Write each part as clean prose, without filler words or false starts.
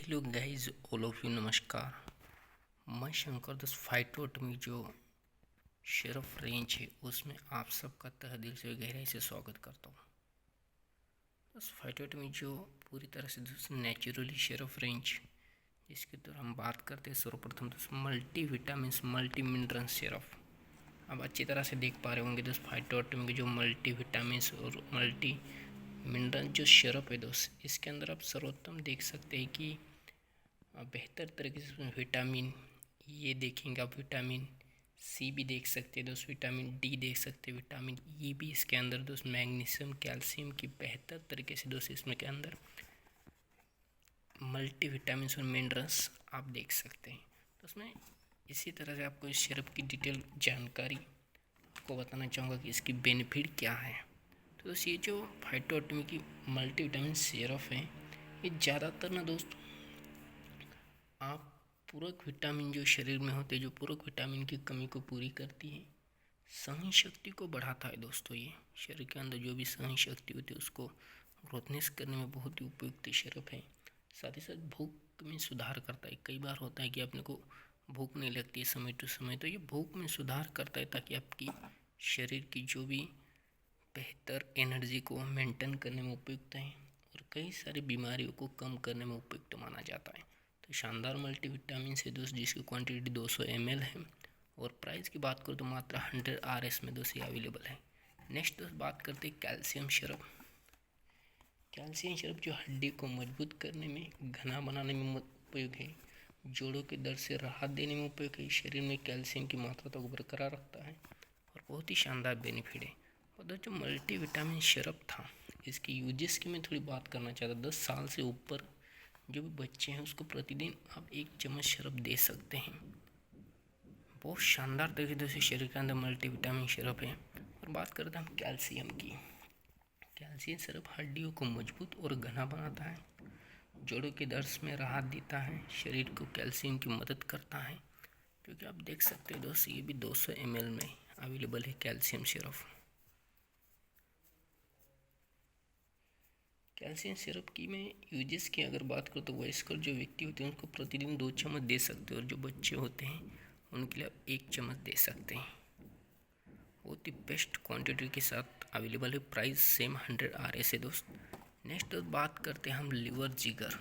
Hello guys, all of you नमस्कार। मैं शंकर दोस्त फाइटोटॉमिक जो शेरफ रेंज है उसमें आप सबका तहे दिल से गहराई से स्वागत करता हूँ। दोस्त फाइटोटॉमिक जो पूरी तरह से दोस्त नेचुरली शेरफ रेंज जिसके द्वारा हम बात करते हैं सर्वप्रथम दोस्त मल्टी विटामिन मल्टी मिनरल शेरफ। अब अच्छी तरह से देख पा रहे होंगे दोस्त फाइटोटॉमिक जो मल्टी विटामिन और मल्टी मिनरल जो शेरफ है दोस्त, इसके अंदर आप सर्वोत्तम देख सकते हैं कि बेहतर तरीके से विटामिन ये देखेंगे आप, विटामिन सी भी देख सकते हैं दोस्त, विटामिन डी देख सकते हैं, विटामिन ई भी इसके अंदर दोस्त, मैग्नीशियम कैल्शियम की बेहतर तरीके से दोस्त इसमें के अंदर मल्टी विटामिन और मिनरल्स आप देख सकते हैं। तो उसमें इसी तरह से आपको इस सिरप की डिटेल जानकारी आपको बताना चाहूँगा कि इसकी बेनिफिट क्या है। तो दोस्त ये जो फाइटोटॉमिक की मल्टी विटामिन सिरप है ये ज़्यादातर ना दोस्त आप पूरक विटामिन जो शरीर में होते हैं, जो पूरक विटामिन की कमी को पूरी करती है, सहन शक्ति को बढ़ाता है दोस्तों। ये शरीर के अंदर जो भी सहन शक्ति होती है उसको ग्रोथनेस करने में बहुत ही उपयुक्त सिरप है। साथ ही साथ भूख में सुधार करता है। कई बार होता है कि अपने को भूख नहीं लगती है समय टू समय, तो ये भूख में सुधार करता है ताकि आपकी शरीर की जो भी बेहतर एनर्जी को मेंटेन करने में उपयुक्त है और कई सारी बीमारियों को कम करने में उपयुक्त माना जाता है। तो शानदार मल्टीविटामिन से दोस्त जिसकी क्वांटिटी 200 ml है और प्राइस की बात करूँ तो मात्र 100 RS में दोस्त ये अवेलेबल है। नेक्स्ट दोस्त बात करते हैं कैल्शियम सिरप। कैल्शियम सिरप जो हड्डी को मजबूत करने में, घना बनाने में उपयोग है, जोड़ों के दर्द से राहत देने में उपयोग है, शरीर में कैल्शियम की मात्रा को बरकरार रखता है और बहुत ही शानदार बेनिफिट है। और दोस्त जो मल्टीविटामिन सिरप था इसकी यूजेस की मैं थोड़ी बात करना चाहता। 10 साल से ऊपर जो भी बच्चे हैं उसको प्रतिदिन आप 1 चम्मच सिरप दे सकते हैं। बहुत शानदार तरीके से शरीर के अंदर मल्टीविटामिन सिरप है। और बात करते हैं हम कैल्शियम की। कैल्शियम सिरप हड्डियों को मजबूत और घना बनाता है, जोड़ों के दर्द में राहत देता है, शरीर को कैल्शियम की मदद करता है। क्योंकि आप देख सकते हो दोस्त ये भी 200 ml में अवेलेबल है कैल्शियम सिरप। कैल्शियम सिरप की मैं यूजेस की अगर बात करूँ तो वयस्कर जो व्यक्ति होते हैं उनको प्रतिदिन 2 चम्मच दे सकते हैं और जो बच्चे होते हैं उनके लिए आप 1 चम्मच दे सकते हैं। बहुत ही बेस्ट क्वांटिटी के साथ अवेलेबल है। प्राइस सेम 100 RS है दोस्त। नेक्स्ट बात करते हैं हम लीवर जिगर।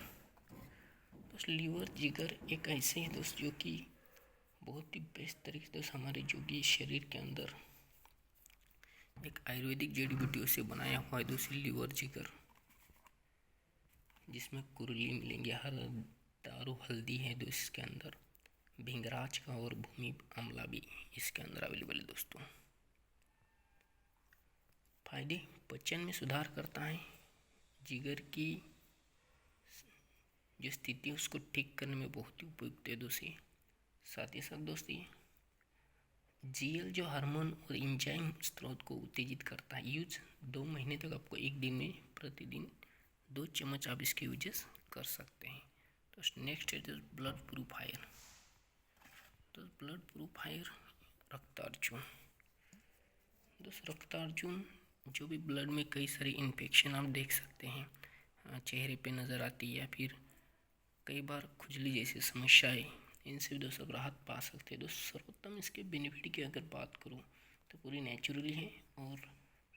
दोस्त लीवर जिगर एक ऐसे है दोस्त जो कि बहुत ही बेस्ट तरीके से दोस्त हमारे जो कि शरीर के अंदर एक आयुर्वेदिक जड़ी बूटियों से बनाया हुआ है दोस्त लीवर जिगर, जिसमें कुरली मिलेंगे, हर दारू हल्दी है दोस्त इसके अंदर, भिंगराज का और भूमि आंवला भी इसके अंदर अवेलेबल है दोस्तों। फायदे पाचन में सुधार करता है, जिगर की जो स्थिति है उसको ठीक करने में बहुत ही उपयुक्त है दोस्त। साथ ही साथ दोस्त ये जीएल जो हार्मोन और इंजाइम स्रोत को उत्तेजित करता है। यूज 2 महीने तक आपको 1 दिन में प्रतिदिन 2 चम्मच आप इसके यूजेस कर सकते हैं। तो नेक्स्ट है ब्लड प्रूफायर। तो ब्लड प्रूफायर रक्तार्जुन। दोस्त रक्तार्जुन जो भी ब्लड में कई सारी इन्फेक्शन आप देख सकते हैं, चेहरे पे नज़र आती है या फिर कई बार खुजली जैसी समस्याएं, इनसे भी दोस्त आप राहत पा सकते हैं। दोस्त सर्वोत्तम इसके बेनिफिट की अगर बात करूँ तो पूरी नेचुरली है और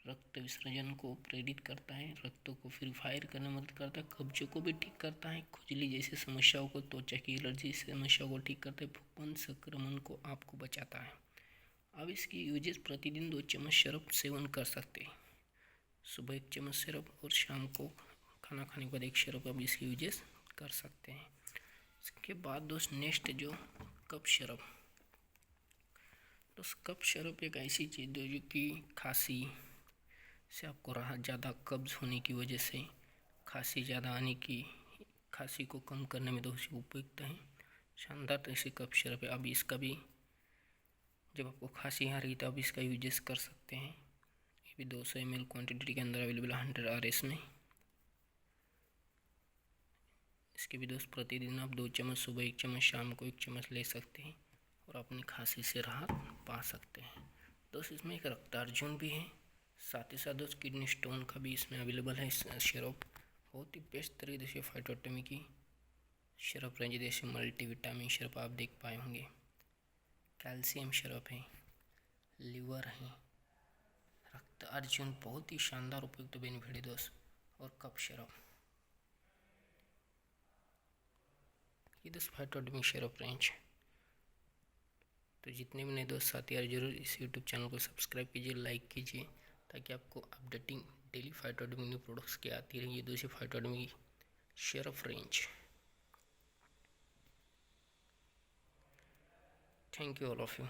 रक्त विसर्जन को प्रेरित करता है, रक्त को प्यूरिफायर करने में मदद करता है, कब्जों को भी ठीक करता है, खुजली जैसी समस्याओं को, त्वचा की एलर्जी समस्याओं को ठीक करता है, फूफन संक्रमण को आपको बचाता है। अब इसकी यूजेस प्रतिदिन 2 चम्मच सिरप सेवन कर सकते हैं। सुबह 1 चम्मच सिरप और शाम को खाना खाने के बाद 1 सिरप अब इसकी यूजेस कर सकते हैं। इसके बाद दोस्त नेक्स्ट जो कफ सिरप। दोस्त कफ सिरप एक ऐसी चीज़ है जो कि खांसी से आपको राहत, ज़्यादा कब्ज होने की वजह से खांसी ज़्यादा आने की, खांसी को कम करने में दोस्त उपयुक्त है। शानदार तरह से कफ सिरप है। अब इसका भी जब आपको खांसी आ रही तो आप इसका यूजेस कर सकते हैं। ये भी 200 ml क्वांटिटी के अंदर अवेलेबल 100 RS में। इसके भी दोस्त प्रतिदिन आप 2 चम्मच सुबह 1 चम्मच शाम को 1 चम्मच ले सकते हैं और अपनी खांसी से राहत पा सकते हैं। दोस्त इसमें एक रक्तार्जुन भी है, साथ ही साथ दोस्त किडनी स्टोन का भी इसमें अवेलेबल है सिरप। बहुत ही बेस्ट तरीके से फाइटोटॉमिक की सिरप रेंज जैसे मल्टीविटामिन सिरप आप देख पाए होंगे, कैल्शियम सिरप है, लीवर है, रक्त अर्जुन बहुत ही शानदार उपयुक्त बेनिफिट है दोस्त, और कफ सिरप। ये दोस्त फाइटोडिमिक सिरप रेंज। तो जितने भी नए दोस्त साथी यार जरूर इस यूट्यूब चैनल को सब्सक्राइब कीजिए, लाइक कीजिए, ताकि आपको अपडेटिंग डेली फाइटोडिमिक न्यू प्रोडक्ट्स की आती रहेंगी। दूसरी फाइटोडिमिक syrup range. Thank you all of you.